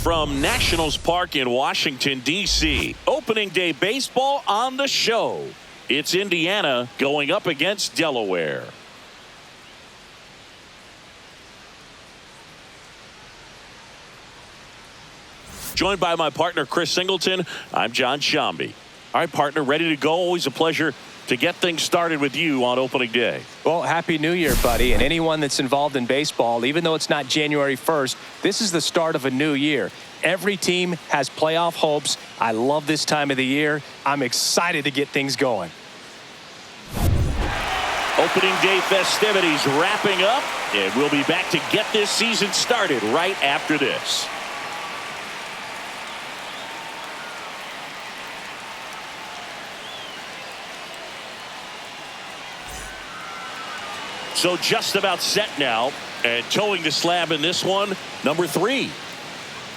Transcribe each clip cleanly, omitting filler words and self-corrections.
from Nationals Park in Washington, D.C. Opening day baseball on the show. It's Indiana going up against Delaware. Joined by my partner, Chris Singleton, I'm John Shambi. All right, partner, ready to go. Always a pleasure to get things started with you on opening day. Well, happy New Year, buddy. And anyone that's involved in baseball, even though it's not January 1st, this is the start of a new year. Every team has playoff hopes. I love this time of the year. I'm excited to get things going. Opening day festivities wrapping up, and we'll be back to get this season started right after this. So just about set now, and towing the slab in this one, number 3.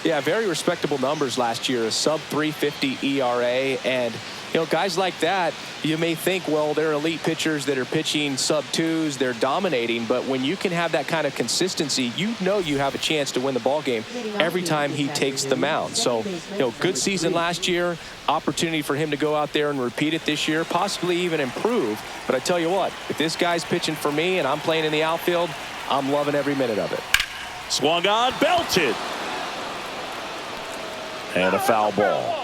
Yeah, very respectable numbers last year, a sub 350 ERA, and guys like that, you may think, well, they're elite pitchers that are pitching sub 2s, they're dominating, but when you can have that kind of consistency, you have a chance to win the ball game every time he takes the mound. So, good season last year, opportunity for him to go out there and repeat it this year, possibly even improve. But I tell you what, if this guy's pitching for me and I'm playing in the outfield, I'm loving every minute of it. Swung on, belted. And a foul ball.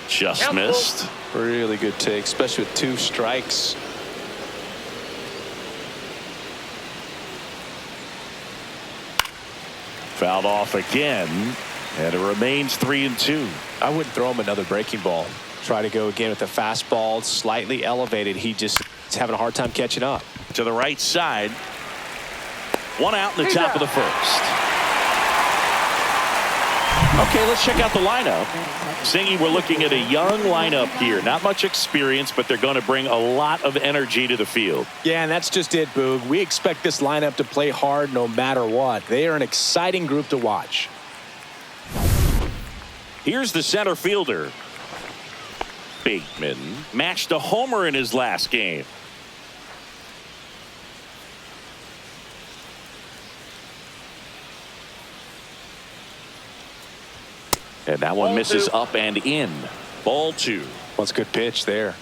Just missed. Really good take, especially with 2 strikes. Fouled off again, and it remains 3-2. I wouldn't throw him another breaking ball. Try to go again with the fastball, slightly elevated. He's having a hard time catching up. To the right side. 1 out in the top of the first. Okay, let's check out the lineup. Singy, we're looking at a young lineup here. Not much experience, but they're going to bring a lot of energy to the field. Yeah, and that's just it, Boog. We expect this lineup to play hard no matter what. They are an exciting group to watch. Here's the center fielder. Bateman matched a homer in his last game. And that one misses up and in. Ball 2. What's a good pitch there.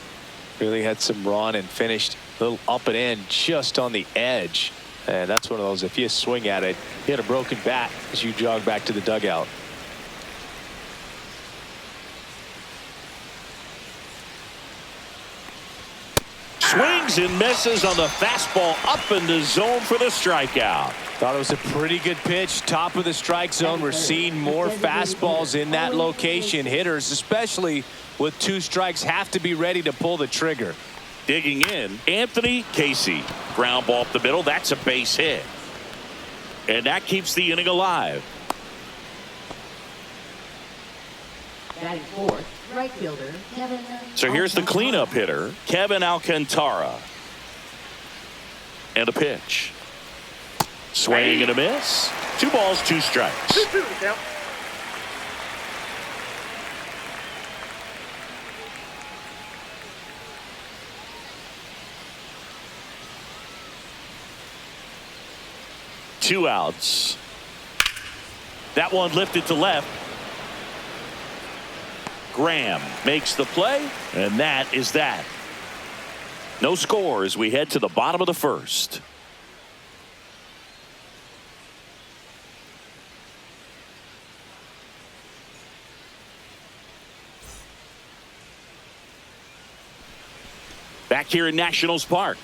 Really had some run and finished a little up and in just on the edge. And that's one of those, if you swing at it, you hit a broken bat as you jog back to the dugout. Swings and misses on the fastball up in the zone for the strikeout. Thought it was a pretty good pitch. Top of the strike zone. We're seeing more fastballs in that location. Hitters, especially with 2 strikes, have to be ready to pull the trigger. Digging in, Anthony Casey. Ground ball up the middle. That's a base hit. And that keeps the inning alive. Batting fourth, right fielder, Kevin. So here's the cleanup hitter, Kevin Alcantara. And a pitch. Swing and a miss. 2 balls, 2 strikes. Two outs. That one lifted to left. Graham makes the play, and that is that. No score as we head to the bottom of the first. Back here in Nationals Park,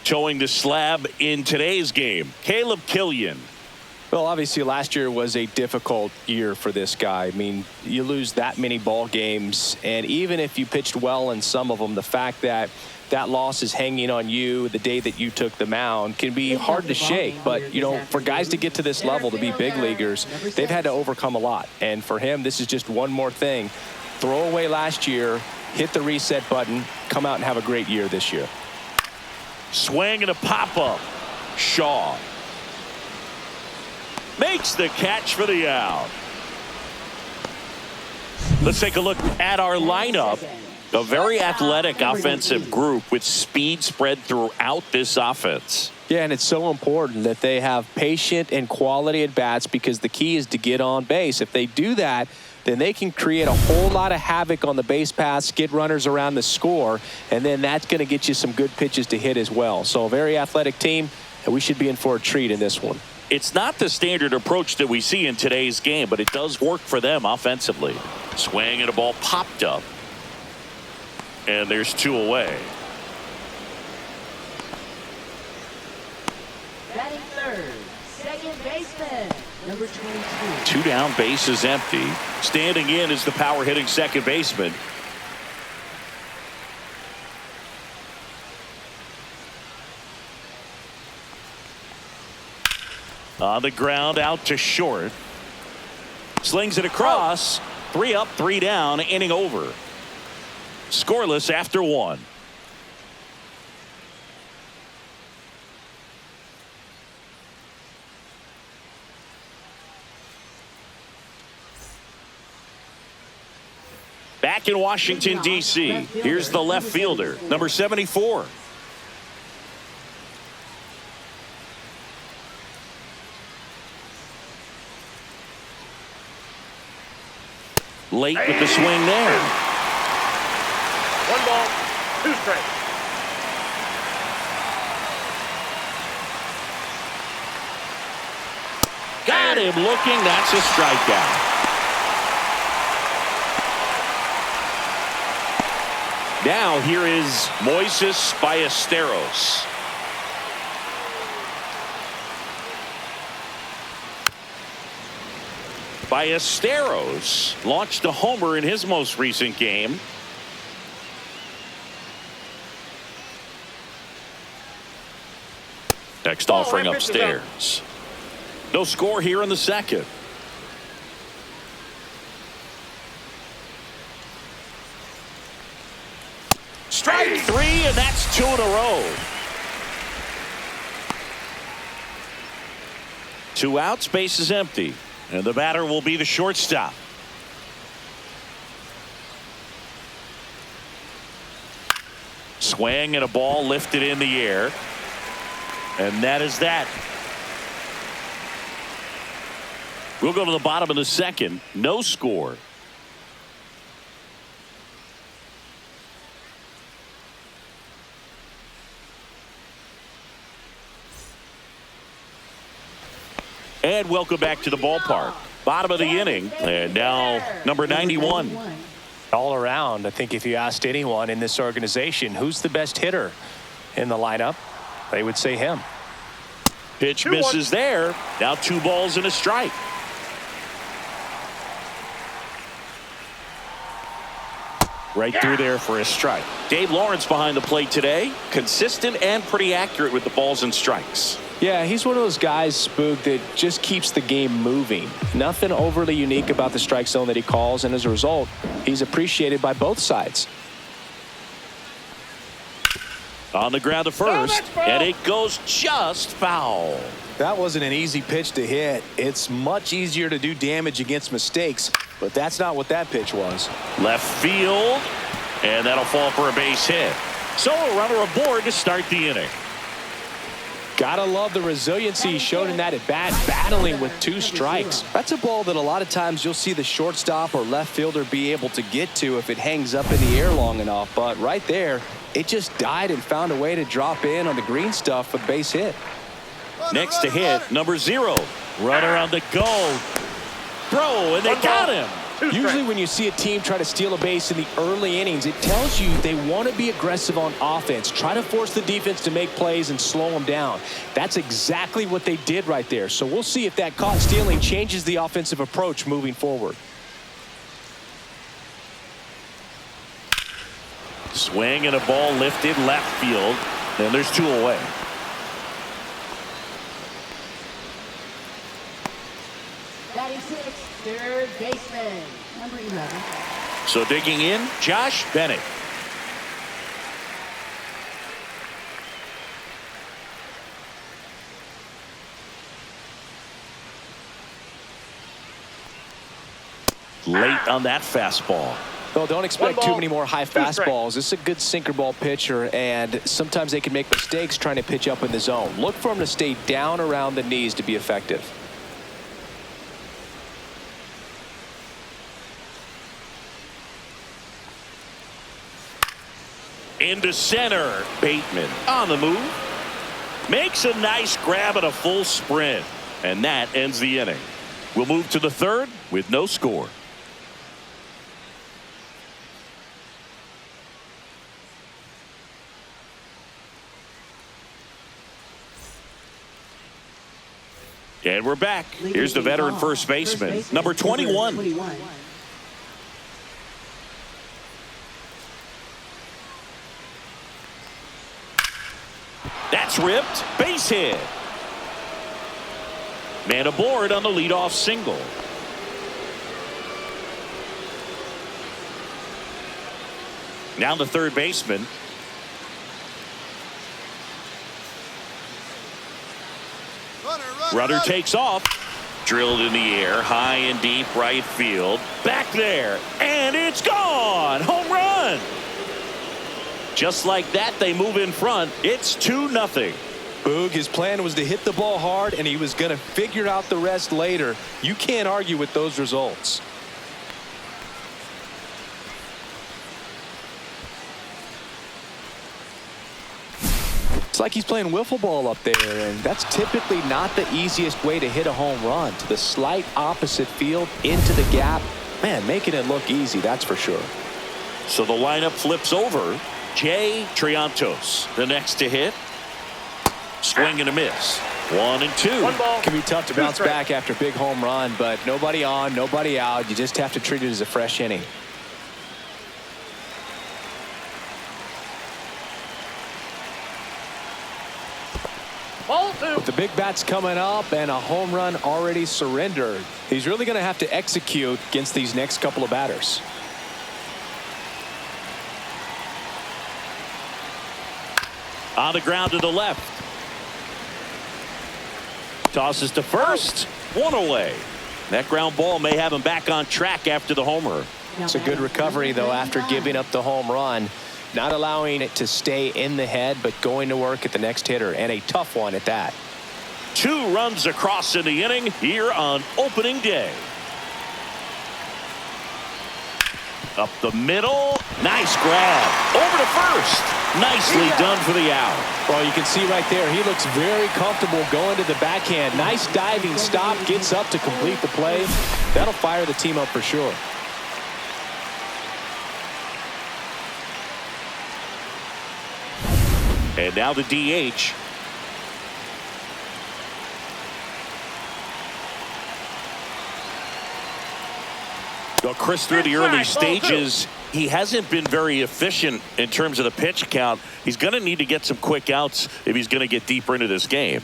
towing the slab in today's game, Caleb Killian. Well, obviously last year was a difficult year for this guy. I mean, you lose that many ball games, and even if you pitched well in some of them, the fact that that loss is hanging on you the day that you took the mound can be hard to shake. But, for guys to get to this level, to be big leaguers, they've had to overcome a lot. And for him, this is just one more thing. Throw away last year, hit the reset button, come out and have a great year this year. Swing and a pop-up. Shaw makes the catch for the out. Let's take a look at our lineup. A very athletic offensive group with speed spread throughout this offense. Yeah, and it's so important that they have patient and quality at bats because the key is to get on base. If they do that, then they can create a whole lot of havoc on the base paths, skid runners around the score, and then that's going to get you some good pitches to hit as well. So a very athletic team, and we should be in for a treat in this one. It's not the standard approach that we see in today's game, but it does work for them offensively. Swing and a ball popped up. And there's 2 away. Batting third, second baseman, number 22. 2 down, base is empty. Standing in is the power hitting second baseman. On the ground, out to short. Slings it across. 3 up, 3 down, inning over. Scoreless after 1. Back in Washington, D.C., here's the left fielder, number 74. Late with the swing there. 1 ball, 2 strikes. Got him looking. That's a strikeout. Now here is Moises Ballesteros. Ballesteros launched a homer in his most recent game. Next offering upstairs. No score here in the second. Strike 3, and that's 2 in a row. 2 outs, base is empty. And the batter will be the shortstop. Swing and a ball lifted in the air. And that is that. We'll go to the bottom of the second. No score. And welcome back to the ballpark. Bottom of the inning. And now number 91. All around, I think if you asked anyone in this organization who's the best hitter in the lineup, they would say him. Pitch misses there. Now 2 balls and a strike. Right through there for a strike. Dave Lawrence behind the plate today. Consistent and pretty accurate with the balls and strikes. Yeah, he's one of those guys, Spook, that just keeps the game moving. Nothing overly unique about the strike zone that he calls, and as a result, he's appreciated by both sides. On the ground to first, and it goes just foul. That wasn't an easy pitch to hit. It's much easier to do damage against mistakes, but that's not what that pitch was. Left field, and that'll fall for a base hit. So a runner aboard to start the inning. Gotta love the resiliency he showed in that at bat, battling with 2 strikes. That's a ball that a lot of times you'll see the shortstop or left fielder be able to get to if it hangs up in the air long enough. But right there, it just died and found a way to drop in on the green stuff for the base hit. Next to hit, number 0. Runner on the go. Throw, and they got him. Usually when you see a team try to steal a base in the early innings, it tells you they want to be aggressive on offense. Try to force the defense to make plays and slow them down. That's exactly what they did right there. So we'll see if that caught stealing changes the offensive approach moving forward. Swing and a ball lifted left field. And there's 2 away. Batting 6, third baseman, number 11. So digging in, Josh Bennett. Late on that fastball. Well, don't expect too many more high fastballs. This is a good sinker ball pitcher, and sometimes they can make mistakes trying to pitch up in the zone. Look for him to stay down around the knees to be effective. Into center. Bateman on the move. Makes a nice grab at a full sprint. And that ends the inning. We'll move to the third with no score. And we're back. Here's the veteran first baseman, number 21. That's ripped. Base hit. Man aboard on the leadoff single. Now the third baseman. Runner takes off. Drilled in the air, high and deep right field. Back there, and it's gone. Home run. Just like that, they move in front. It's 2-0. Boog, his plan was to hit the ball hard, and he was going to figure out the rest later. You can't argue with those results. It's like he's playing wiffle ball up there, and that's typically not the easiest way to hit a home run. To the slight opposite field, into the gap. Man, making it look easy, that's for sure. So the lineup flips over. Jay Triantos, the next to hit. Swing and a miss. 1-2. One ball. Can be tough to bounce back after a big home run, but nobody on, nobody out. You just have to treat it as a fresh inning. With the big bats coming up and a home run already surrendered, he's really going to have to execute against these next couple of batters. On the ground to the left. Tosses to first. One away. That ground ball may have him back on track after the homer. It's a good recovery, though, after giving up the home run. Not allowing it to stay in the head, but going to work at the next hitter, and a tough one at that. 2 runs across in the inning here on opening day. Up the middle. Nice grab. Over to first. Nicely done for the out. Well, you can see right there, he looks very comfortable going to the backhand. Nice diving stop. Gets up to complete the play. That'll fire the team up for sure. And now the DH. Well, Chris, through the early stages, he hasn't been very efficient in terms of the pitch count. He's going to need to get some quick outs if he's going to get deeper into this game.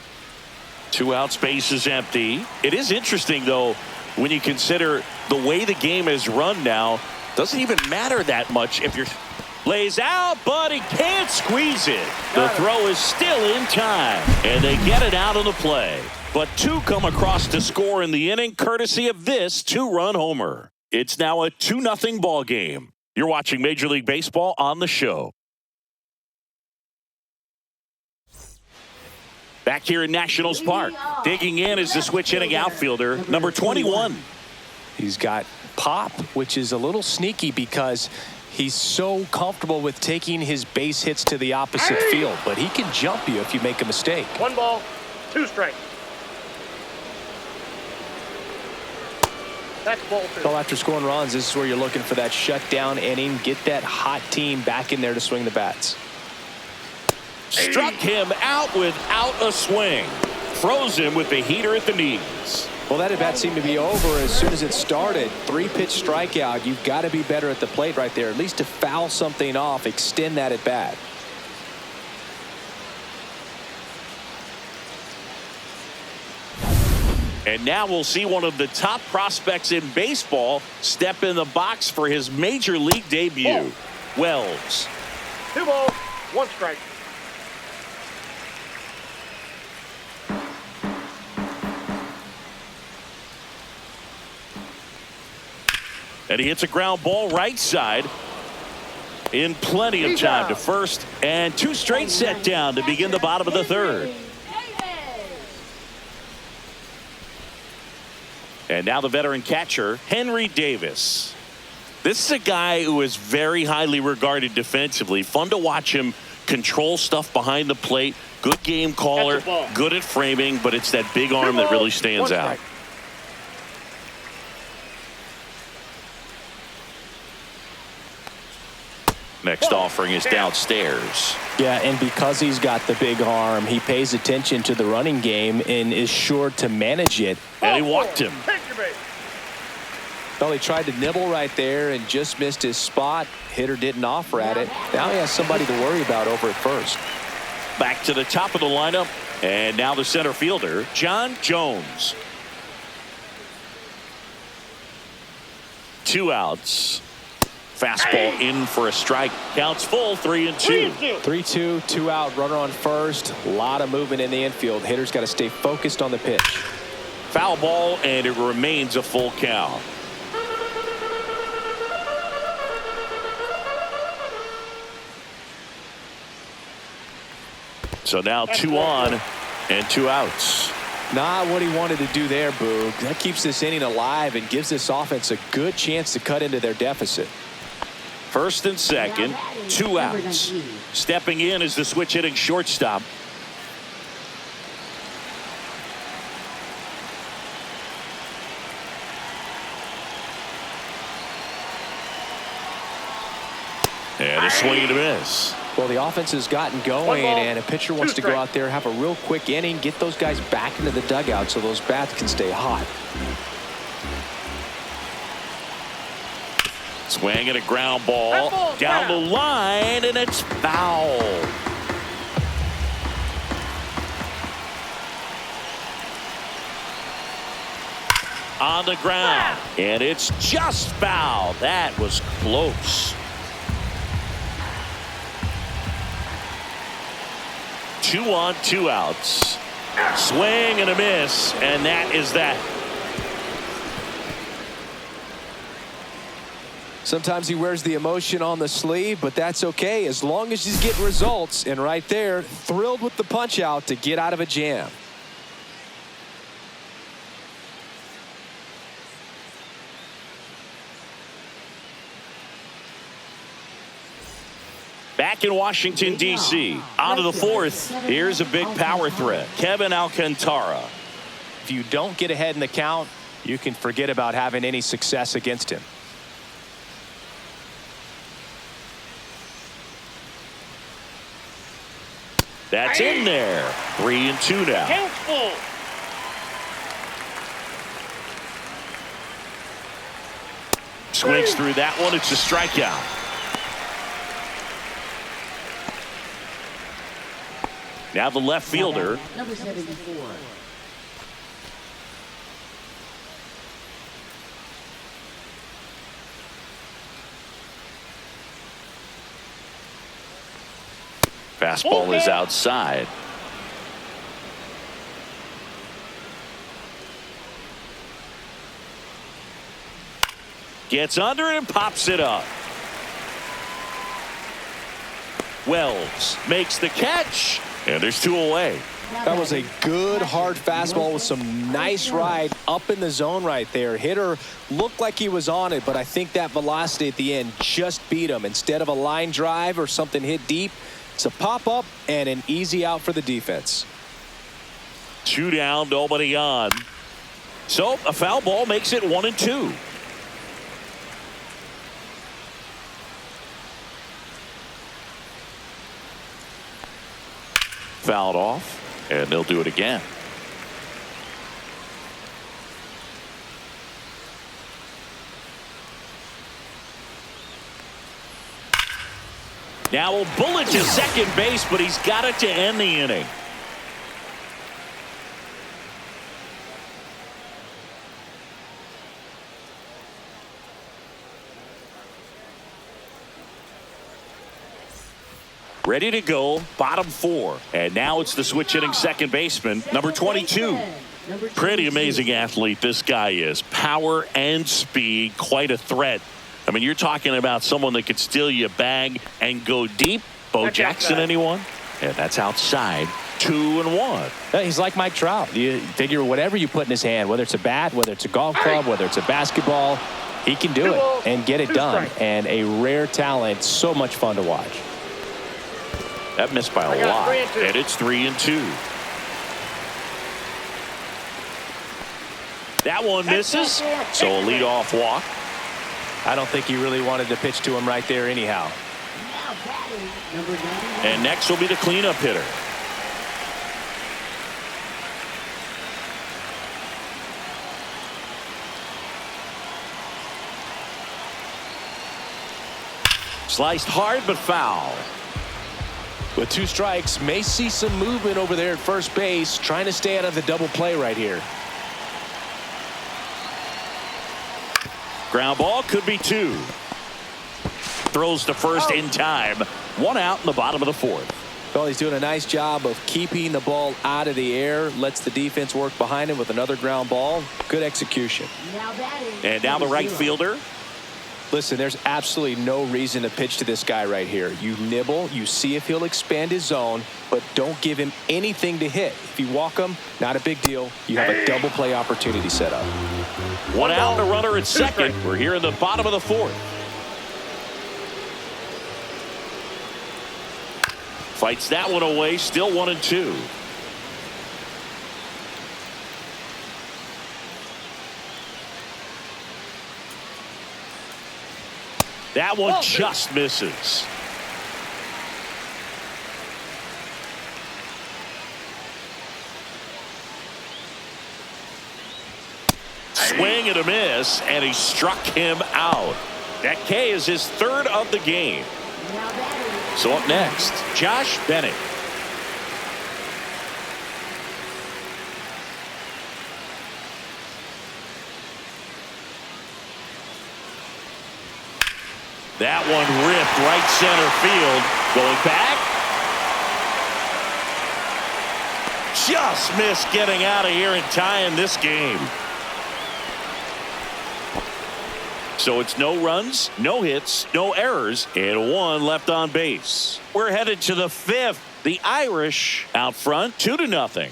2 out, space is empty. It is interesting, though, when you consider the way the game is run now. Doesn't even matter that much if you're lays out, but he can't squeeze it. The throw is still in time, and they get it out of the play. But 2 come across to score in the inning, courtesy of this 2-run homer. It's now a 2-0 ball game. You're watching Major League Baseball on the show. Back here in Nationals Park, digging in is the switch hitting outfielder, number 21. He's got pop, which is a little sneaky because he's so comfortable with taking his base hits to the opposite field, but he can jump you if you make a mistake. 1 ball, 2 strikes. That's ball 2. So after scoring runs, this is where you're looking for that shutdown inning. Get that hot team back in there to swing the bats. Struck him out without a swing. Froze him with the heater at the knees. Well, that at bat seemed to be over as soon as it started. 3-pitch strikeout. You've got to be better at the plate right there, at least to foul something off, extend that at bat. And now we'll see one of the top prospects in baseball step in the box for his major league debut. Wells. 2 balls, 1 strike. And he hits a ground ball right side in plenty of time to first, and 2 straight set down to begin the bottom of the third. And now the veteran catcher, Henry Davis. This is a guy who is very highly regarded defensively. Fun to watch him control stuff behind the plate. Good game caller, good at framing, but it's that big arm that really stands out. Next offering is downstairs. Yeah, and because he's got the big arm, he pays attention to the running game and is sure to manage it. And he walked him. Well, he tried to nibble right there and just missed his spot. Hitter didn't offer at it. Now he has somebody to worry about over at first. Back to the top of the lineup, and now the center fielder, John Jones. 2 outs. Fastball in for a strike. Counts full, 3-2. 3-2, 2 out, runner on first. A lot of movement in the infield. Hitter's got to stay focused on the pitch. Foul ball, and it remains a full count. So now 2 on and 2 outs. Not what he wanted to do there, Boog. That keeps this inning alive and gives this offense a good chance to cut into their deficit. First and second, 2 outs. Stepping in is the switch hitting shortstop. And a swing and a miss. Well, the offense has gotten going, and a pitcher wants to go out there, have a real quick inning, get those guys back into the dugout so those bats can stay hot. Swing and a ground ball down the line, and it's foul. On the ground, and it's just foul. That was close. 2 on, 2 outs. Swing and a miss, and that is that. Sometimes he wears the emotion on the sleeve, but that's okay as long as he's getting results. And right there, thrilled with the punch out to get out of a jam. Back in Washington, D.C. On to the 4th. Here's a big power threat. Kevin Alcantara. If you don't get ahead in the count, you can forget about having any success against him. That's in there. 3-2 now. Count full. Swings through that one. It's a strikeout. Now the left fielder. Number 74. Fastball is outside. Gets under it and pops it up. Wells makes the catch, and there's 2 away. That was a good hard fastball with some nice ride up in the zone right there. Hitter looked like he was on it, but I think that velocity at the end just beat him. Instead of a line drive or something hit deep, it's a pop up and an easy out for the defense. 2 down, nobody on. So a foul ball makes it 1-2. Fouled off, and they'll do it again. Now a bullet to second base, but he's got it to end the inning. Ready to go, bottom 4. And now it's the switch hitting second baseman, number 22. Number Pretty 22. amazing athlete this guy is. Power and speed, quite a threat. I mean, you're talking about someone that could steal you a bag and go deep. Bo That's Jackson, outside. anyone? Yeah, that's outside. 2-1. Yeah, he's like Mike Trout. You figure whatever you put in his hand, whether it's a bat, whether it's a golf club, whether it's a basketball, he can do it and get it done. And a rare talent, so much fun to watch. That missed by a lot. And it's 3-2. That one misses. So a leadoff walk. I don't think he really wanted to pitch to him right there anyhow. Now batting, number 91. And next will be the cleanup hitter. Sliced hard but foul. With 2 strikes, may see some movement over there at first base, trying to stay out of the double play right here. Ground ball could be 2. Throws to first in time. 1 out in the bottom of the 4th. Well, he's doing a nice job of keeping the ball out of the air, lets the defense work behind him with another ground ball. Good execution. Now batting. And now the right fielder. Listen, there's absolutely no reason to pitch to this guy right here. You nibble, you see if he'll expand his zone, but don't give him anything to hit. If you walk him, not a big deal. You have a double play opportunity set up. 1 out and a runner at second. We're here in the bottom of the 4th. Fights that one away. Still 1-2. That one just misses. Swing and a miss, and he struck him out. That K is his 3rd of the game. Now batting. So up next, Josh Bennett. That one ripped right center field. Going back. Just missed getting out of here and tying this game. So it's no runs, no hits, no errors, and 1 left on base. We're headed to the 5th. The Irish out front 2-0.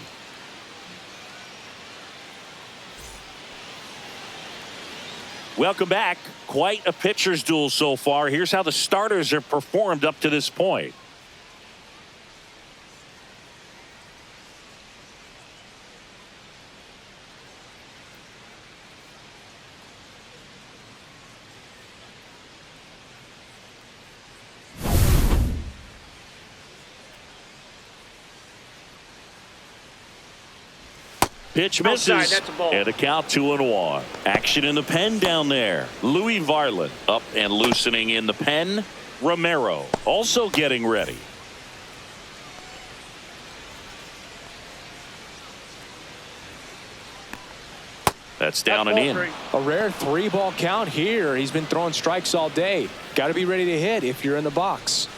Welcome back. Quite a pitcher's duel so far. Here's how the starters have performed up to this point. Pitch misses. Outside, that's a ball. And a count 2-1. Action in the pen down there. Louis Varland up and loosening in the pen. Romero also getting ready. That's down and in. A rare 3-ball count here. He's been throwing strikes all day. Got to be ready to hit if you're in the box.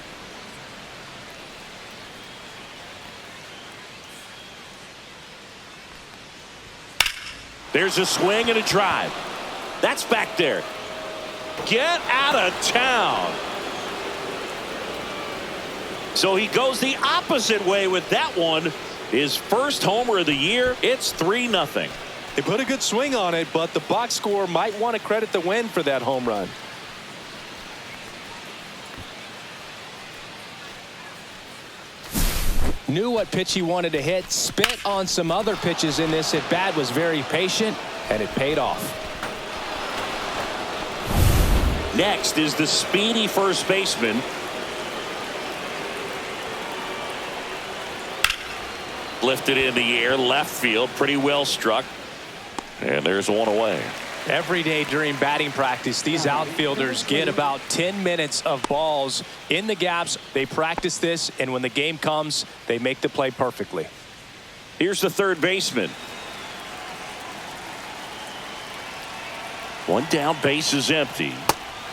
There's a swing and a drive. That's back there. Get out of town. So he goes the opposite way with that one. His first homer of the year. It's 3-0. They put a good swing on it, but the box score might want to credit the win for that home run. Knew what pitch he wanted to hit, spit on some other pitches in this at bat, was very patient, and it paid off. Next is the speedy first baseman. Lifted in the air, left field, pretty well struck. And there's one away. Every day during batting practice, these outfielders get about 10 minutes of balls in the gaps. They practice this, and when the game comes, they make the play perfectly. Here's the third baseman. One down, base is empty.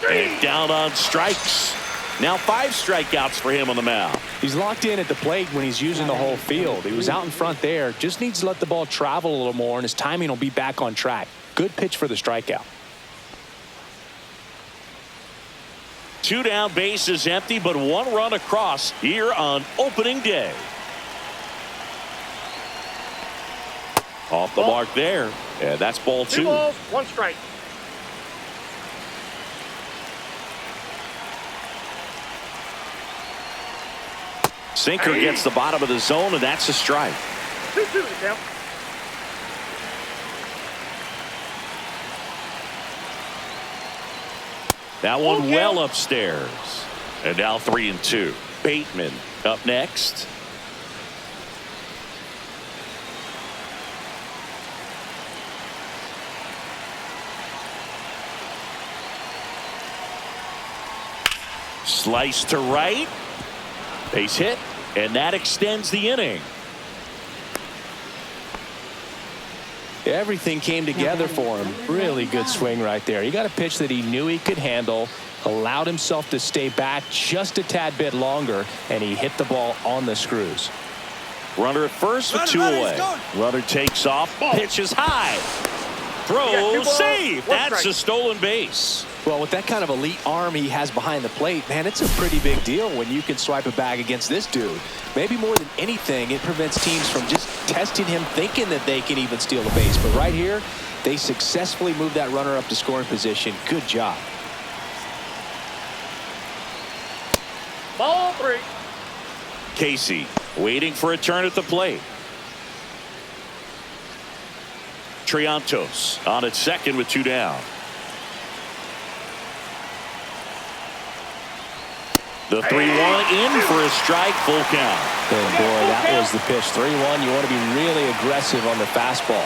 And down on strikes. Now 5 strikeouts for him on the mound. He's locked in at the plate when he's using the whole field. He was out in front there. Just needs to let the ball travel a little more, and his timing will be back on track. Good pitch for the strikeout. 2 down, bases empty, but 1 run across here on opening day. Off the mark there. And that's ball 2. 2 balls, 1 strike. Sinker gets the bottom of the zone, and that's a strike. 2-2 the count. That one well upstairs. And now 3-2. Bateman up next. Slice to right. Base hit, and that extends the inning. Everything came together for him. Really good swing right there. He got a pitch that he knew he could handle, allowed himself to stay back just a tad bit longer, and he hit the ball on the screws. Runner at first with 2 away. Runner takes off, pitches high. Throw, save. That's a stolen base. Well, with that kind of elite arm he has behind the plate, man, it's a pretty big deal when you can swipe a bag against this dude. Maybe more than anything, it prevents teams from just testing him, thinking that they can even steal a base. But right here, they successfully moved that runner up to scoring position. Good job. Ball 3. Casey waiting for a turn at the plate. Triantos on at second with 2 down. The 3-1 in for a strike, full count. And boy, that was the pitch. 3-1. You want to be really aggressive on the fastball.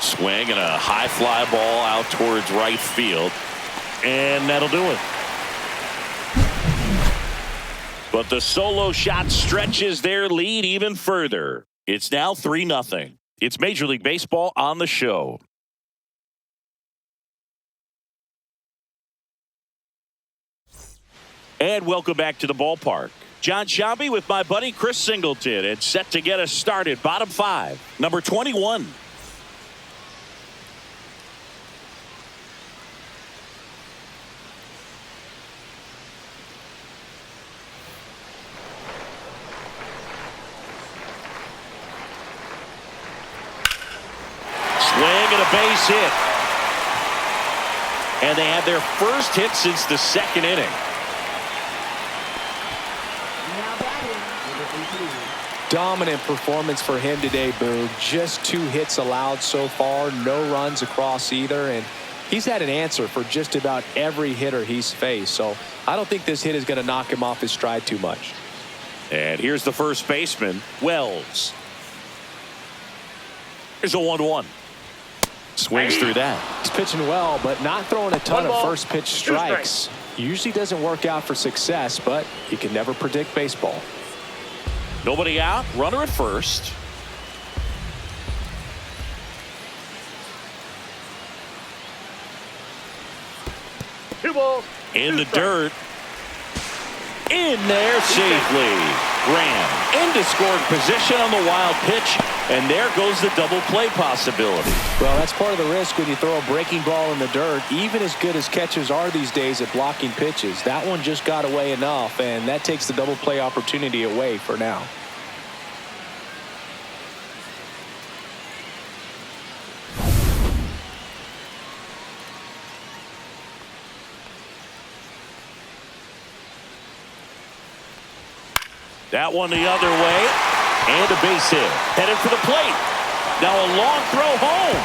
Swing and a high fly ball out towards right field. And that'll do it. But the solo shot stretches their lead even further. It's now 3-0. It's Major League Baseball on the show. And welcome back to the ballpark. John Sciambi with my buddy Chris Singleton. It's set to get us started. Bottom 5. Number 21. Swing and a base hit. And they had their first hit since the 2nd inning. Now batting, number 18. Dominant performance for him today, Boog. Just 2 hits allowed so far, no runs across either, and he's had an answer for just about every hitter he's faced. So I don't think this hit is going to knock him off his stride too much. And here's the first baseman, Wells. Here's a 1-1. Swings through that. He's pitching well, but not throwing a ton of first pitch strikes. Usually doesn't work out for success, but you can never predict baseball. Nobody out. Runner at first. Two balls. In the dirt. In there safely. Graham into scoring position on the wild pitch. And there goes the double play possibility. Well, that's part of the risk when you throw a breaking ball in the dirt. Even as good as catchers are these days at blocking pitches, that one just got away enough, and that takes the double play opportunity away for now. That one the other way. And a base hit. Headed for the plate. Now a long throw home.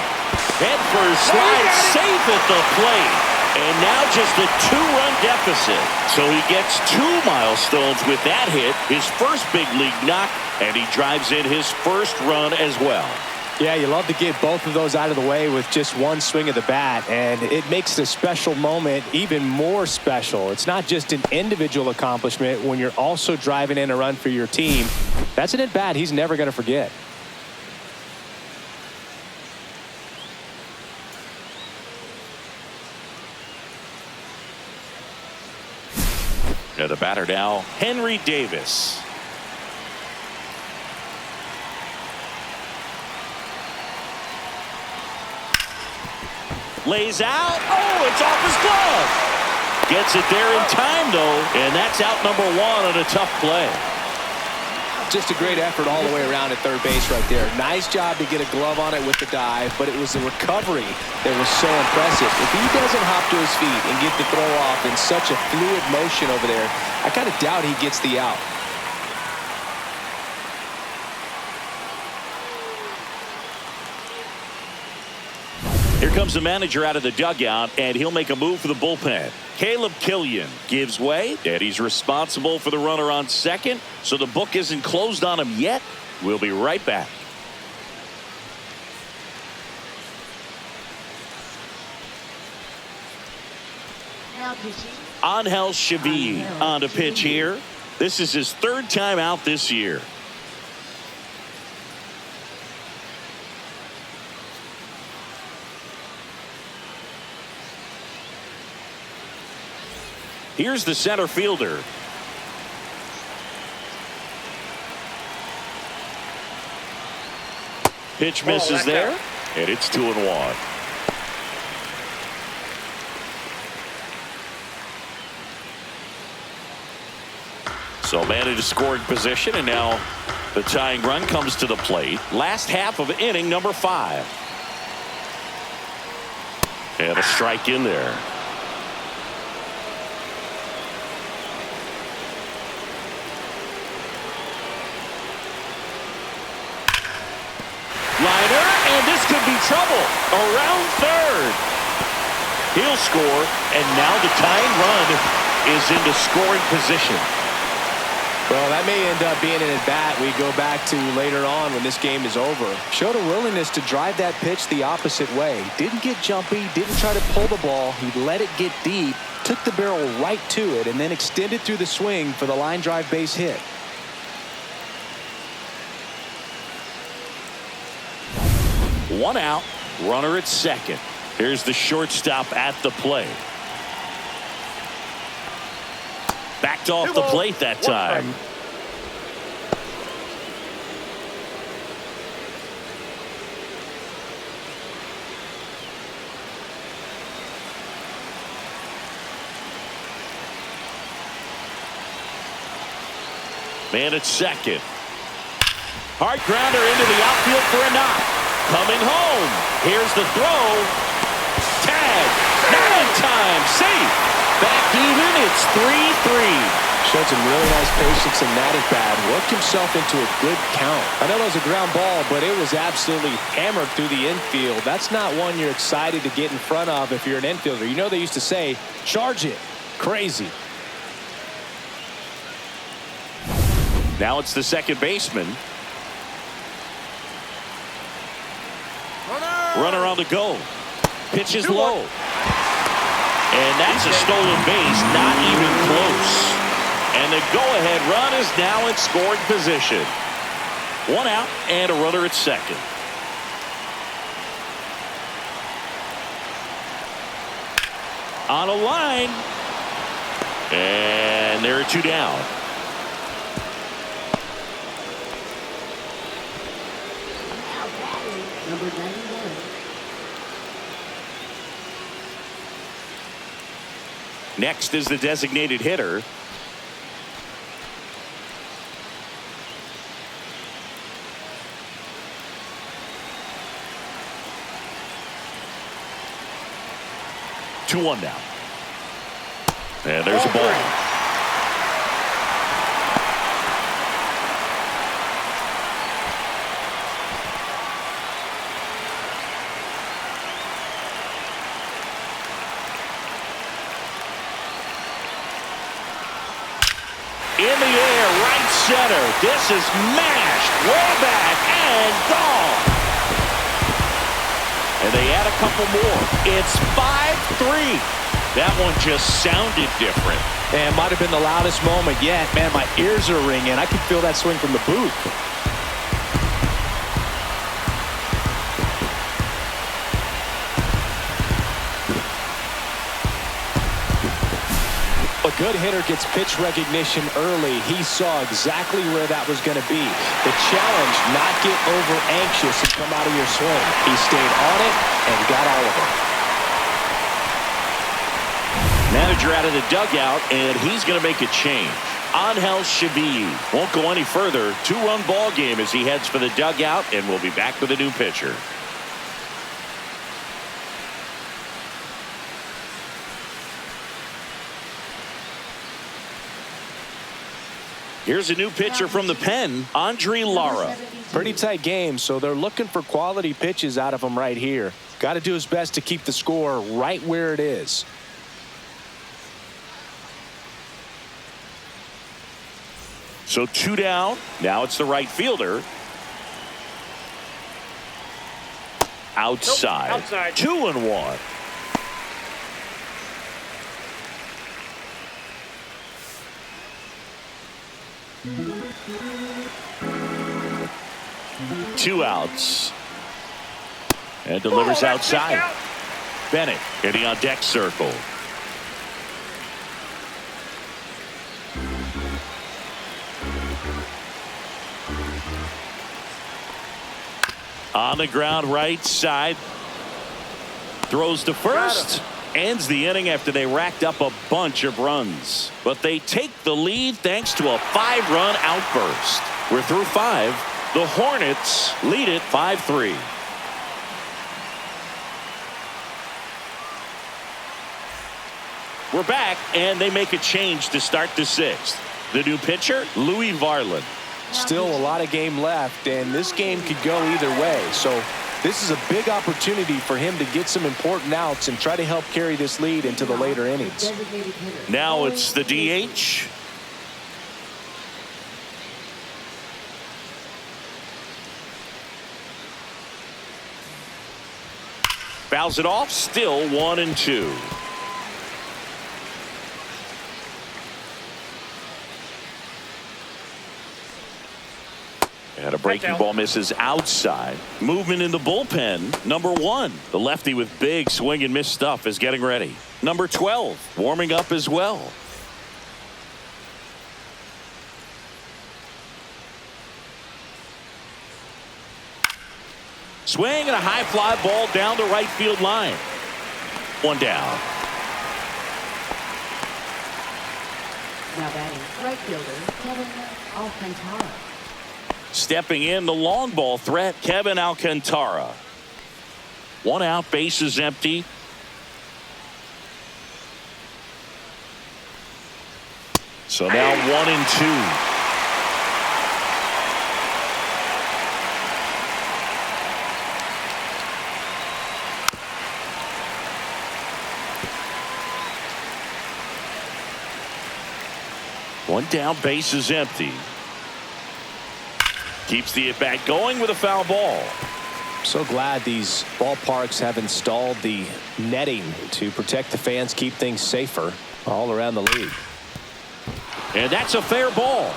Head first slide safe at the plate. And now just a 2-run deficit. So he gets 2 milestones with that hit. His first big league knock. And he drives in his first run as well. Yeah, you love to get both of those out of the way with just one swing of the bat, and it makes the special moment even more special. It's not just an individual accomplishment when you're also driving in a run for your team. That's an at-bat he's never going to forget. The batter now, Henry Davis. Lays out. Oh, it's off his glove. Gets it there in time, though, and that's out number one on a tough play. Just a great effort all the way around at third base right there. Nice job to get a glove on it with the dive, but it was the recovery that was so impressive. If he doesn't hop to his feet and get the throw off in such a fluid motion over there, I kind of doubt he gets the out. Here comes the manager out of the dugout, and he'll make a move for the bullpen. Caleb Killian gives way, and he's responsible for the runner on second, so the book isn't closed on him yet. We'll be right back. Now pitching. Angel Chavez on to pitch here. This is his third time out this year. Here's the center fielder. Pitch misses there, and it's 2-1. So man in scoring position, and now the tying run comes to the plate. Last half of inning number 5. And a strike in there. Liner, and this could be trouble. Around third. He'll score, and now the tying run is into scoring position. Well, that may end up being an at-bat we go back to later on when this game is over. Showed a willingness to drive that pitch the opposite way. Didn't get jumpy, didn't try to pull the ball. He let it get deep, took the barrel right to it, and then extended through the swing for the line drive base hit. One out, runner at second. Here's the shortstop at the plate. Backed off the plate that time. Man at second. Hard grounder into the outfield for a knock. Coming home. Here's the throw. Tag. Not in time. Safe. Back even. It's 3-3. Showed some really nice patience in that at-bat. Worked himself into a good count. I know that was a ground ball, but it was absolutely hammered through the infield. That's not one you're excited to get in front of if you're an infielder. You know they used to say, charge it. Crazy. Now it's the second baseman. Runner on the go. Pitch is low. And that's a stolen base. Not even close. And the go-ahead run is now in scoring position. One out and a runner at second. On a line. And there are 2 down. Now batting. Number 91. Next is the designated hitter. Two one now. And there's a ball. In the air, right center. This is mashed way back and gone. And they add a couple more. It's 5-3. That one just sounded different. And might have been the loudest moment yet. Man, my ears are ringing. I can feel that swing from the booth. A good hitter gets pitch recognition early. He saw exactly where that was going to be. The challenge, not get over anxious and come out of your swing. He stayed on it and got all of it. Manager out of the dugout, and he's going to make a change. Angel Shabi won't go any further. 2-run ball game as he heads for the dugout, and we'll be back with a new pitcher. Here's a new pitcher from the pen, Andre Lara. Pretty tight game, so they're looking for quality pitches out of him right here. Got to do his best to keep the score right where it is. So 2 down. Now it's the right fielder. Outside. Nope, outside. 2-1. Two outs. And delivers outside. Bennett hitting on deck circle. On the ground right side. Throws to first. Ends the inning after they racked up a bunch of runs. But they take the lead thanks to a 5-run outburst. We're through 5. The Hornets lead it 5-3. We're back, and they make a change to start the 6th. The new pitcher, Louis Varland. Still a lot of game left, and this game could go either way. So this is a big opportunity for him to get some important outs and try to help carry this lead into the later innings. Now it's the DH. Fouls it off, still 1-2. And a breaking ball misses outside. Movement in the bullpen. Number 1, the lefty with big swing and miss stuff is getting ready. Number 12 warming up as well. Swing and a high fly ball down the right field line. 1 down. Now batting, right fielder, Kevin Alcantara. Stepping in, the long ball threat, Kevin Alcantara. 1 out, bases empty. So now 1-2. One down, bases empty. Keeps the at-bat going with a foul ball. So glad these ballparks have installed the netting to protect the fans, keep things safer all around the league. And that's a fair ball.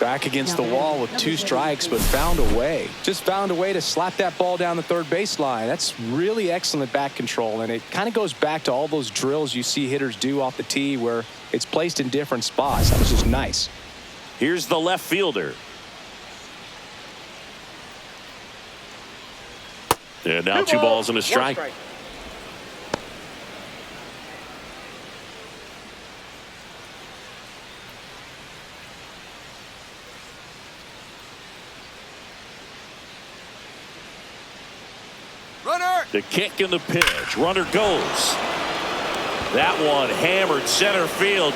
Back against the wall with 2 strikes, but found a way. Just found a way to slap that ball down the third baseline. That's really excellent bat control, and it kind of goes back to all those drills you see hitters do off the tee where it's placed in different spots. That was just nice. Here's the left fielder. And now 2 balls and a strike. Runner. The kick and the pitch. Runner goes. That one hammered center field.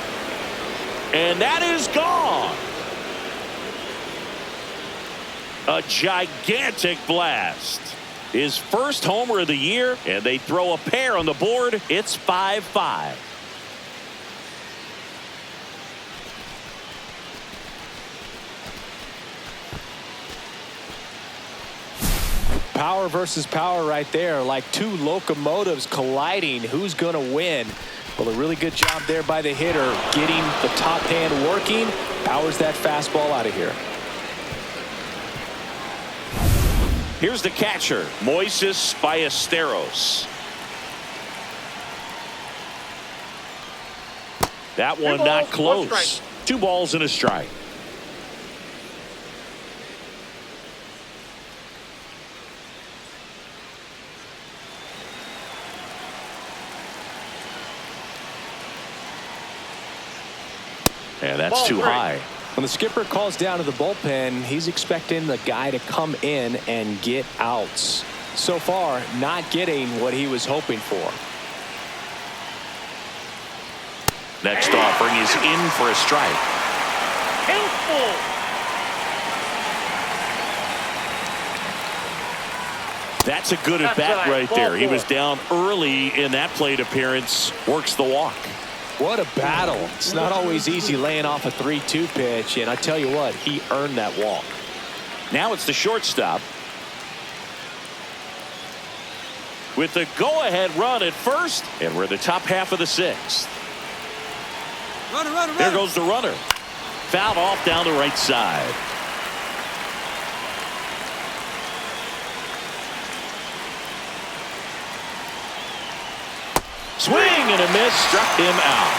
And that is gone. A gigantic blast. His first homer of the year, and they throw a pair on the board. It's 5-5. Power versus power right there, like 2 locomotives colliding. Who's going to win? Well, a really good job there by the hitter, getting the top hand working. Powers that fastball out of here. Here's the catcher, Moises Ballesteros. That one not close. 2 balls and a strike. And that's Ball too 3. high. When the skipper calls down to the bullpen, he's expecting the guy to come in and get outs. So far, not getting what he was hoping for. Next offering is in for a strike. Helpful. That's a good at bat right there. He was down early in that plate appearance. Works the walk. What a battle. It's not always easy laying off a 3-2 pitch, and I tell you what, he earned that walk. Now it's the shortstop. With the go-ahead run at first, and we're in the top half of the 6th. Runner. There goes the runner. Fouled off down the right side. Swing and a miss, struck him out.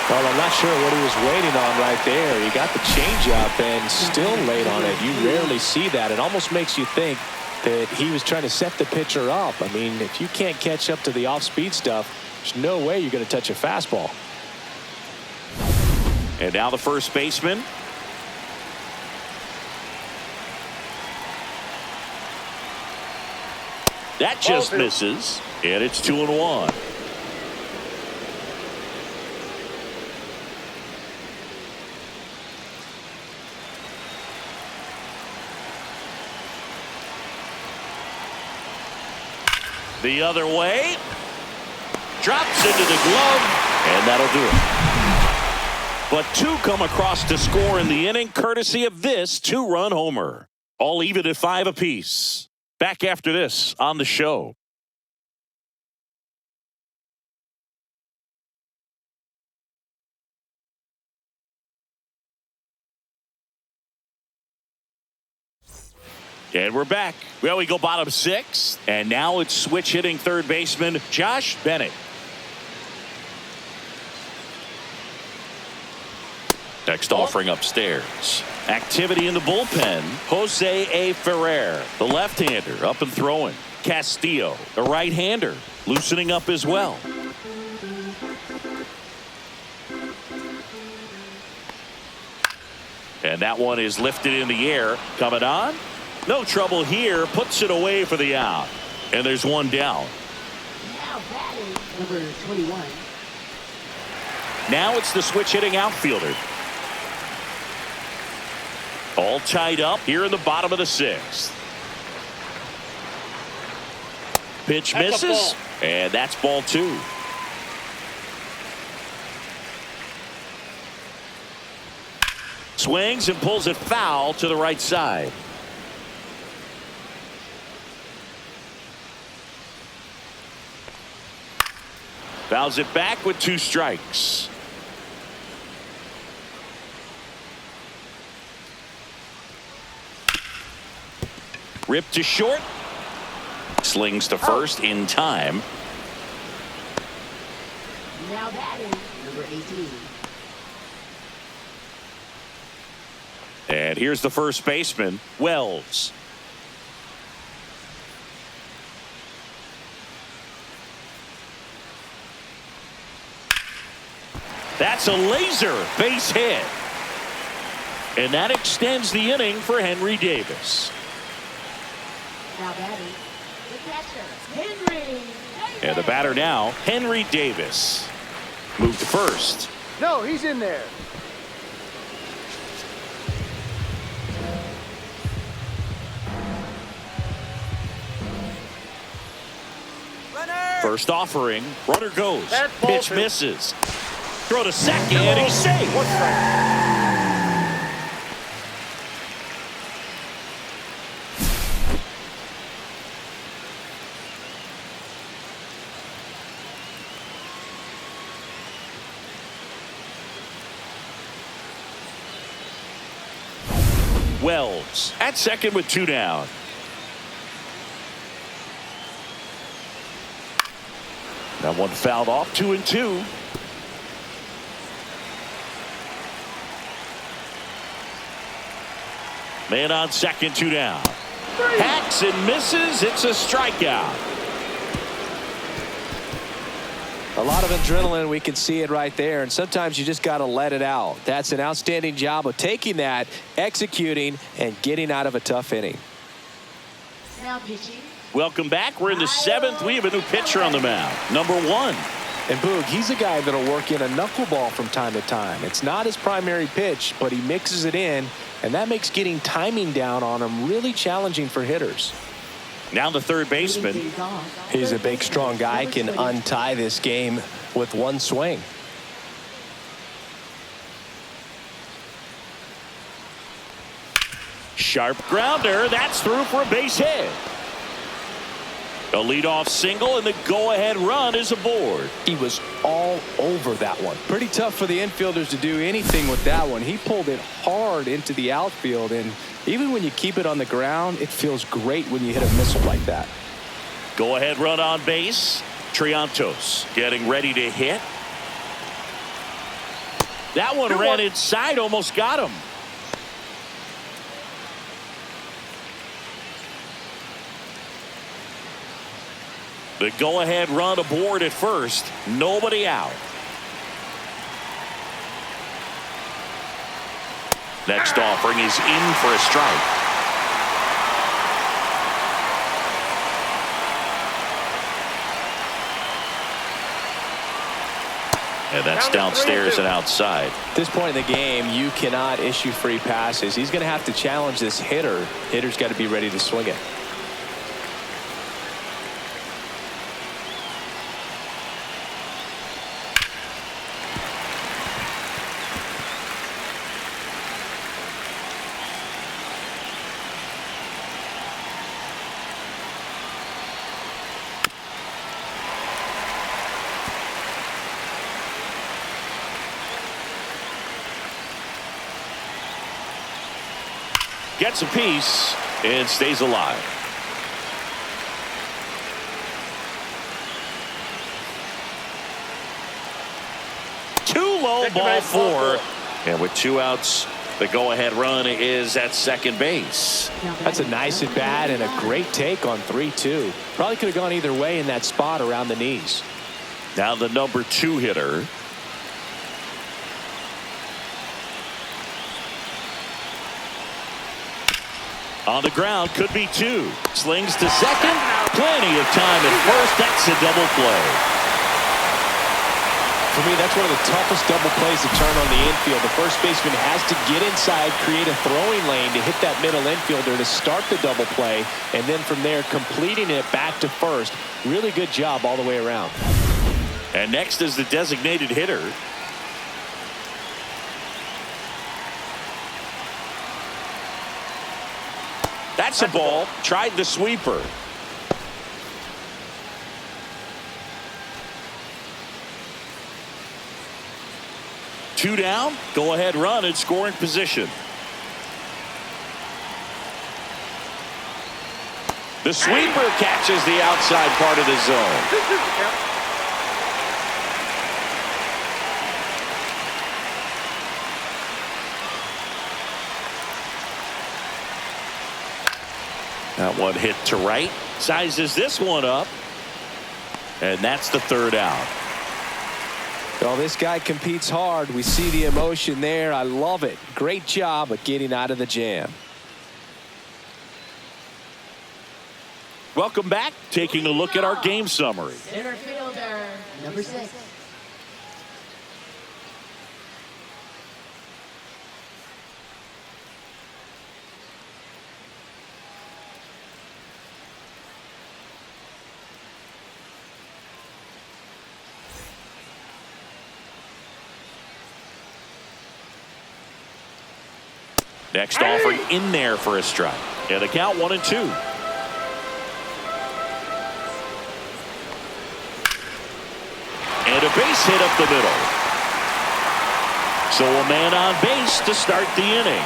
Well, I'm not sure what he was waiting on right there. He got the changeup and still late on it. You rarely see that. It almost makes you think that he was trying to set the pitcher up. I mean, if you can't catch up to the off-speed stuff, there's no way you're going to touch a fastball. And now the first baseman. That just misses, and it's 2-1. The other way. Drops into the glove, and that'll do it. But 2 come across to score in the inning, courtesy of this 2-run homer. All even at 5 apiece. Back after this on the show. And we're back. Well, we go bottom 6, and now it's switch hitting third baseman Josh Bennett. Next offering upstairs. Activity in the bullpen. Jose A. Ferrer, the left-hander, up and throwing. Castillo, the right-hander, loosening up as well. And that one is lifted in the air. Coming on. No trouble here. Puts it away for the out. And there's one down. Now batting, number 21. Now it's the switch hitting outfielder. All tied up here in the bottom of the 6th. Pitch misses. And that's ball 2. Swings and pulls it foul to the right side. Fouls it back with 2 strikes. Ripped to short. Slings to first in time. Now batting, number 18. And here's the first baseman, Wells. That's a laser base hit. And that extends the inning for Henry Davis. Now batting, the catcher, Henry. And the batter now, Henry Davis. Move to first. No, he's in there. First offering, runner goes. That's ball Pitch 2. misses. Throw to second, and he's safe. 1 strike. Wells at second with 2 down. That one fouled off. 2-2. Man on second, 2 down. Hacks and misses. It's a strikeout. A lot of adrenaline. We can see it right there. And sometimes you just got to let it out. That's an outstanding job of taking that, executing, and getting out of a tough inning. Now pitching. Welcome back. We're in the 7th. We have a new pitcher on the mound. Number 1. And Boog, he's a guy that'll work in a knuckleball from time to time. It's not his primary pitch, but he mixes it in, and that makes getting timing down on him really challenging for hitters. Now the third baseman. He's a big, strong guy, can untie this game with one swing. Sharp grounder. That's through for a base hit. A leadoff single, and the go-ahead run is aboard. He was all over that one. Pretty tough for the infielders to do anything with that one. He pulled it hard into the outfield, and even when you keep it on the ground, it feels great when you hit a missile like that. Go-ahead run on base. Triantos getting ready to hit. That one ran inside, almost got him. The go-ahead run aboard at first. Nobody out. Next offering is in for a strike. And that's downstairs and outside. At this point in the game, you cannot issue free passes. He's going to have to challenge this hitter. Hitter's got to be ready to swing it. Gets a piece and stays alive. Too low, ball 4. And with 2 outs, the go-ahead run is at second base. That's a nice at bat and a great take on 3-2. Probably could have gone either way in that spot around the knees. Now the number 2 hitter. On the ground, could be 2. Slings to second. Plenty of time at first. That's a double play. For me, that's one of the toughest double plays to turn on the infield. The first baseman has to get inside, create a throwing lane to hit that middle infielder to start the double play, and then from there completing it back to first. Really good job all the way around. And next is the designated hitter. That's a ball. Tried the sweeper. Two down. Go ahead run in scoring position. The sweeper catches the outside part of the zone. That one hit to right. Sizes this one up. And that's the third out. Well, this guy competes hard. We see the emotion there. I love it. Great job of getting out of the jam. Welcome back. Taking a look at our game summary. Center fielder, number 6. Next offering in there for a strike. And the count 1-2. And a base hit up the middle. So a man on base to start the inning.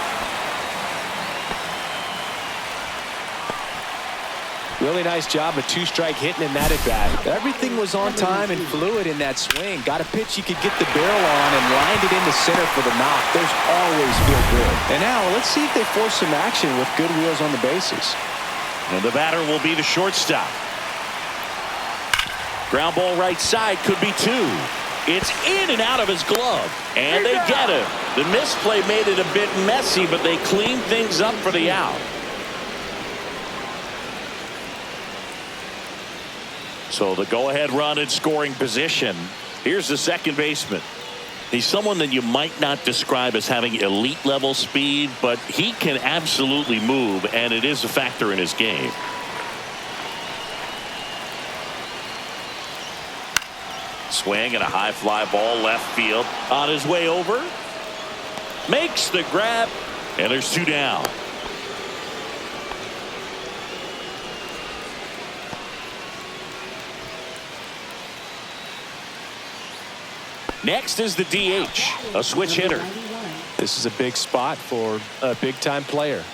Really nice job of two-strike hitting in that at-bat. Everything was on time and fluid in that swing. Got a pitch he could get the barrel on and lined it into center for the knock. Those always feel good. And now let's see if they force some action with good wheels on the bases. And the batter will be the shortstop. Ground ball right side, could be two. It's in and out of his glove, and they get it. The misplay made it a bit messy, but they cleaned things up for the out. So the go-ahead run in scoring position. Here's the second baseman. He's someone that you might not describe as having elite level speed, but he can absolutely move, and it is a factor in his game. Swing and a high fly ball left field. On his way over. Makes the grab, and there's two down. Next is the DH, a switch hitter. This is a big spot for a big-time player.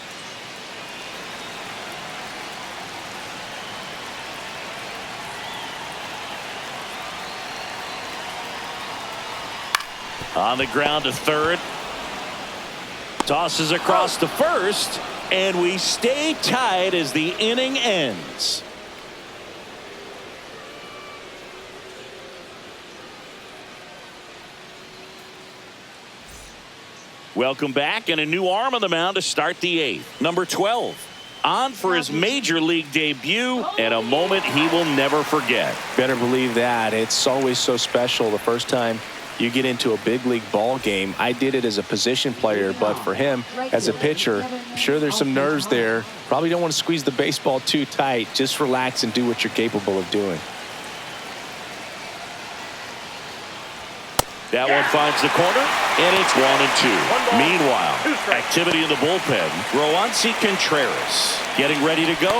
On the ground to third. Tosses across to first, and we stay tied as the inning ends. Welcome back, and a new arm on the mound to start the eighth. Number 12, on for his major league debut, and a moment he will never forget. Better believe that. It's always so special the first time you get into a big league ball game. I did it as a position player, but for him as a pitcher, I'm sure there's some nerves there. Probably don't want to squeeze the baseball too tight. Just relax and do what you're capable of doing. That one finds the corner, and it's 1-2. Meanwhile, activity in the bullpen. Roansy Contreras getting ready to go.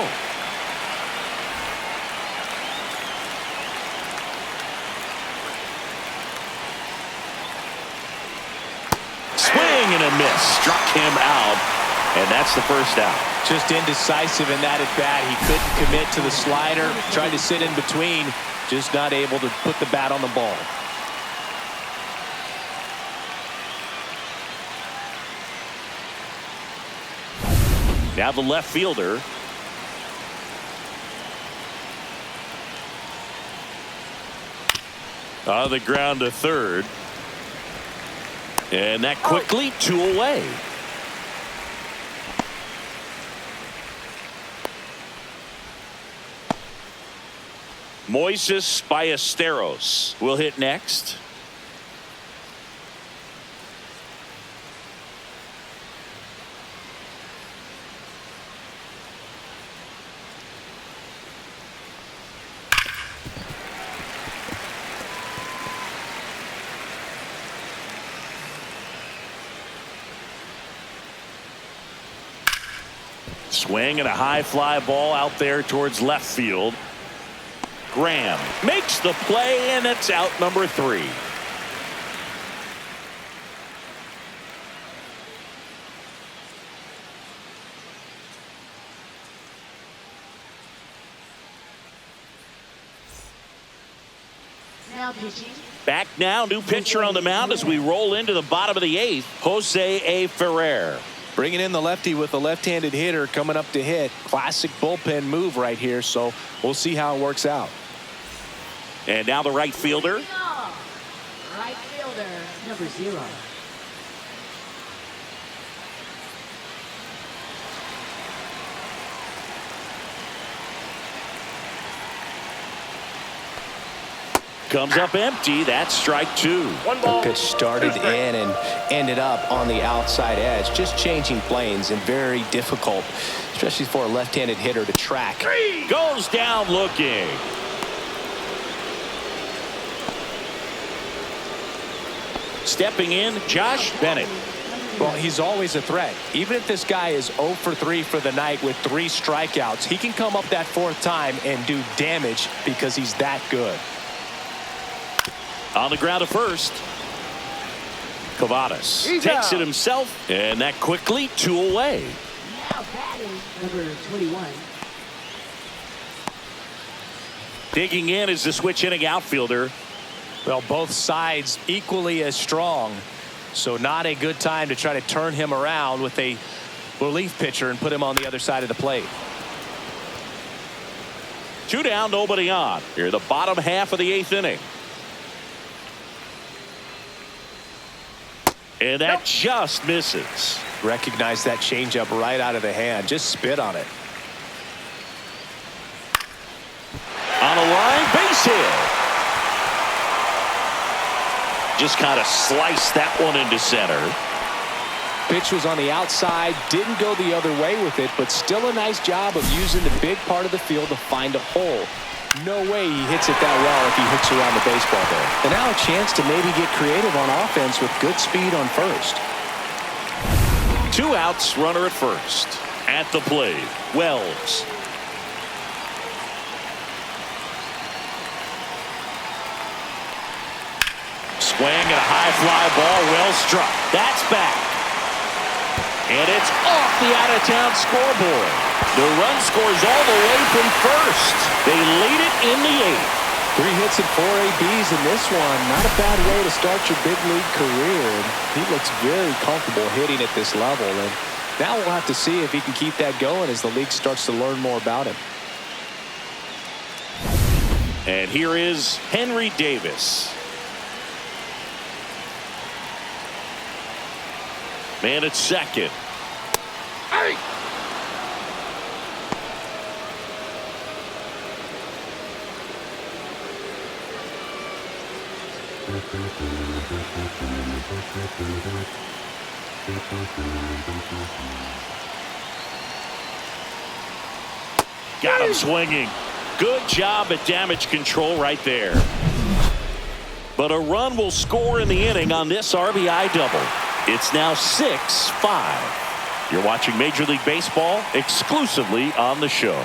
Swing and a miss. Struck him out, and that's the first out. Just indecisive in that at bat. He couldn't commit to the slider. Tried to sit in between. Just not able to put the bat on the ball. Now the left fielder. On the ground to third. And that quickly, two away. Moises Ballesteros will hit next. Swing and a high fly ball out there towards left field. Graham makes the play, and it's out number 3. Now pitching. Back now, new pitcher on the mound as we roll into the bottom of the 8th, Jose A. Ferrer. Bringing in the lefty with a left-handed hitter coming up to hit. Classic bullpen move right here, so we'll see how it works out. And now the right fielder. Right fielder, number 0. Comes up empty. That's strike 2. The pitch started in and ended up on the outside edge. Just changing planes and very difficult, especially for a left-handed hitter to track. Goes down looking. Stepping in, Josh Bennett. Well, he's always a threat. Even if this guy is 0 for 3 for the night with 3 strikeouts, he can come up that 4th time and do damage because he's that good. On the ground to first. Cavadas takes it himself, and that quickly 2 away. Now batting, number 21. Digging in is the switch inning outfielder. Well, both sides equally as strong. So not a good time to try to turn him around with a relief pitcher and put him on the other side of the plate. 2 down, nobody on. Here, the bottom half of the 8th inning. And that just misses. Recognize that changeup right out of the hand. Just spit on it. On a line, base hit. Just kind of sliced that one into center. Pitch was on the outside, didn't go the other way with it, but still a nice job of using the big part of the field to find a hole. No way he hits it that well if he hits around the baseball there. And now a chance to maybe get creative on offense with good speed on first. 2 outs, runner at first. At the plate, Wells. Swing and a high fly ball, well struck. That's back. And it's off the out-of-town scoreboard. The run scores all the way from first. They lead it in the 8th. 3 hits and 4 ABs in this one. Not a bad way to start your big league career. And he looks very comfortable hitting at this level. And now we'll have to see if he can keep that going as the league starts to learn more about him. And here is Henry Davis. Man at second. Hey! Got him swinging. Good job at damage control right there. But a run will score in the inning on this RBI double. It's now 6-5. You're watching Major League Baseball exclusively on the show.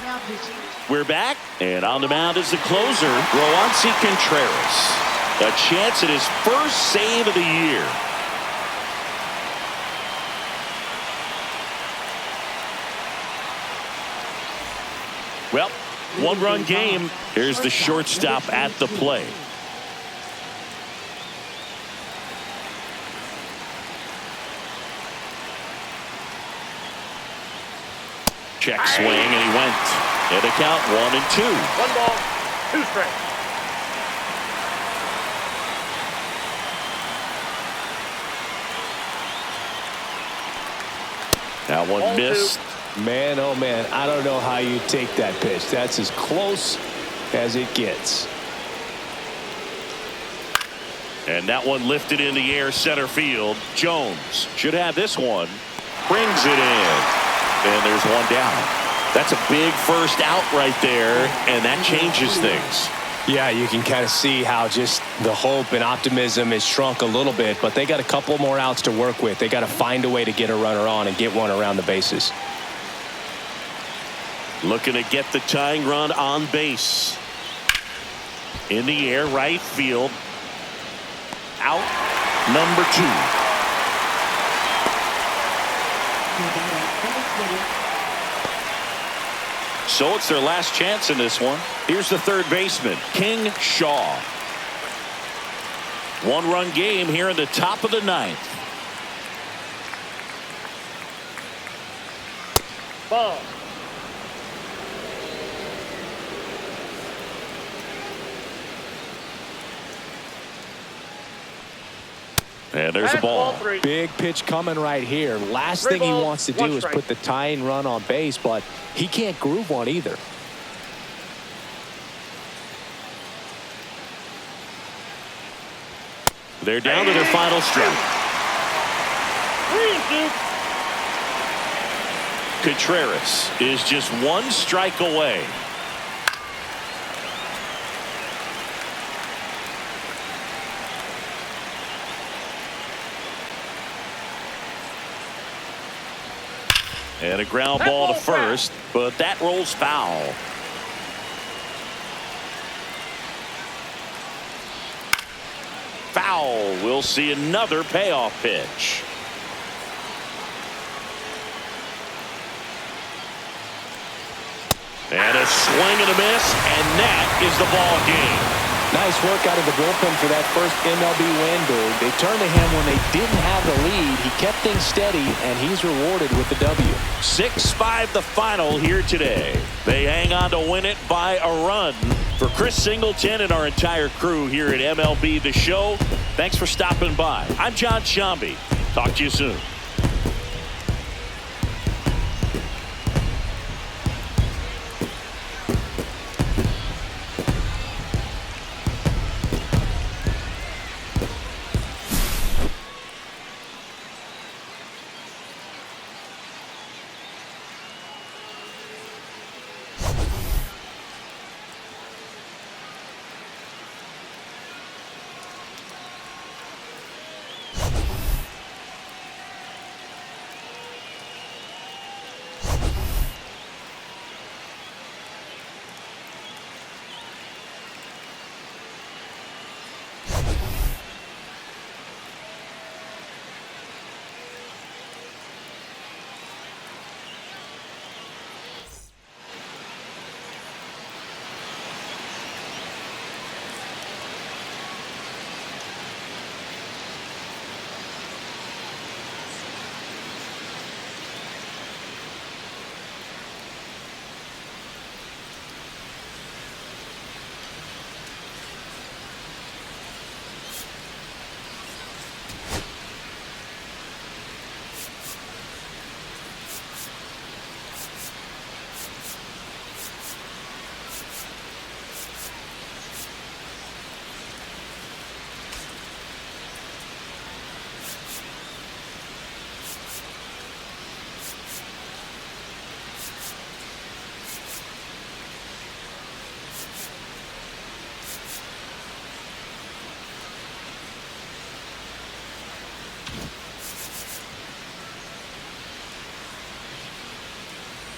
Now pitching. We're back, and on the mound is the closer, Roansy Contreras. A chance at his first save of the year. Well, 1-run game. Here's the shortstop at the plate. Check swing, and he went. And a count 1-2. 1 ball, 2 strikes. That one missed. Man, oh man, I don't know how you take that pitch. That's as close as it gets. And that one lifted in the air center field. Jones should have this one. Brings it in. And there's one down. That's a big first out right there, and that changes things. Yeah, you can kind of see how just the hope and optimism is shrunk a little bit, but they got a couple more outs to work with. They got to find a way to get a runner on and get one around the bases. Looking to get the tying run on base. In the air, right field. Out number 2. So it's their last chance in this one. Here's the third baseman, King Shaw. 1-run game here in the top of the 9th. Ball. And there's a ball. 3. Big pitch coming right here. Last 3 thing he balls, wants to 1 do is strike. put the tying run on base, but he can't groove one either. They're down to their final strike. 3-2. Contreras is just 1 strike away. And a ground ball to first, but that rolls foul. Foul. We'll see another payoff pitch. And a swing and a miss, and that is the ball game. Nice work out of the bullpen for that first MLB win, Boog. They turned to him when they didn't have the lead. He kept things steady, and he's rewarded with the W. 6-5 the final here today. They hang on to win it by a run. For Chris Singleton and our entire crew here at MLB The Show, thanks for stopping by. I'm John Shambi. Talk to you soon.